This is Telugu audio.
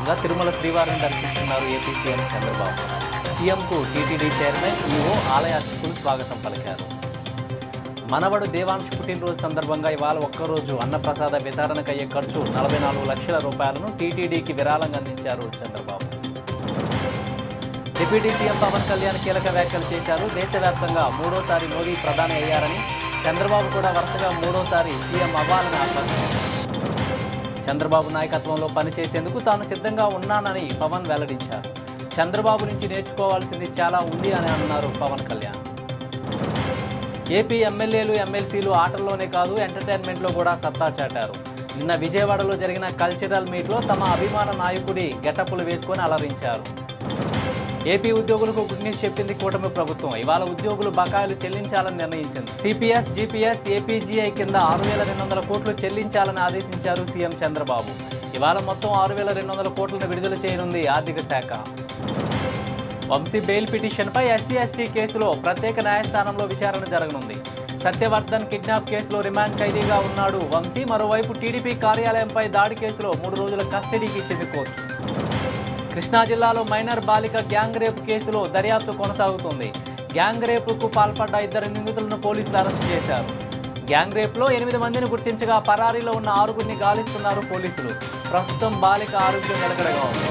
భాగంగా తిరుమల శ్రీవారిని దర్శించుకున్నారు ఏపీ సీఎం చంద్రబాబు. సీఎంకు టీటీడీ చైర్మన్ ఈవో ఆలయ అర్చకులు స్వాగతం పలికారు. మనవడు దేవాంశ్ పుట్టినరోజు సందర్భంగా ఇవాళ ఒక్కరోజు అన్నప్రసాద వితరణకు అయ్యే ఖర్చు 44 లక్షల రూపాయలను టీటీడీకి విరాళంగా అందించారు చంద్రబాబు. డిప్యూటీ సీఎం పవన్ కళ్యాణ్ కీలక వ్యాఖ్యలు చేశారు. దేశవ్యాప్తంగా మూడోసారి మోదీ ప్రధాని అయ్యారని, చంద్రబాబు కూడా వరుసగా మూడోసారి సీఎం అవ్వాలని ఆకాంక్షించారు. చంద్రబాబు నాయకత్వంలో పనిచేసేందుకు తాను సిద్ధంగా ఉన్నానని పవన్ వెల్లడించారు. చంద్రబాబు నుంచి నేర్చుకోవాల్సింది చాలా ఉంది అని అన్నారు పవన్ కళ్యాణ్. ఏపీ ఎమ్మెల్యేలు ఎమ్మెల్సీలు ఆటల్లోనే కాదు ఎంటర్టైన్మెంట్లో కూడా సత్తా చాటారు. నిన్న విజయవాడలో జరిగిన కల్చరల్ మీట్లో తమ అభిమాన నాయకుడి గెటప్పులు వేసుకొని అలరించారు. ఏపీ ఉద్యోగులకు గుడ్ న్యూస్ చెప్పింది కూటమి ప్రభుత్వం. ఇవాళ ఉద్యోగులు బకాయిలు చెల్లించాలని నిర్ణయించింది. సిపిఎస్, జిపిఎస్, ఏపీజీఐ కింద 6,200 కోట్లు చెల్లించాలని ఆదేశించారు సీఎం చంద్రబాబు. ఇవాళ మొత్తం 6,200 కోట్లను విడుదల చేయనుంది ఆర్థిక శాఖ. వంశీ బెయిల్ పిటిషన్పై ఎస్సీ ఎస్టీ కేసులో ప్రత్యేక న్యాయస్థానంలో విచారణ జరగనుంది. సత్యవర్ధన్ కిడ్నాప్ కేసులో రిమాండ్ ఖైదీగా ఉన్నాడు వంశీ. మరోవైపు టీడీపీ కార్యాలయంపై దాడి కేసులో 3 రోజుల కస్టడీకి ఇచ్చింది కోర్టు. కృష్ణా జిల్లాలో మైనర్ బాలిక గ్యాంగ్ రేప్ కేసులో దర్యాప్తు కొనసాగుతుంది. గ్యాంగ్ రేపుకు పాల్పడ్డ 2 నిందితులను పోలీసులు అరెస్టు చేశారు. గ్యాంగ్ రేప్లో 8 మందిని గుర్తించగా పరారీలో ఉన్న 6గురిని గాలిస్తున్నారు పోలీసులు. ప్రస్తుతం బాలిక ఆరోగ్యం నిలకడగా ఉంది.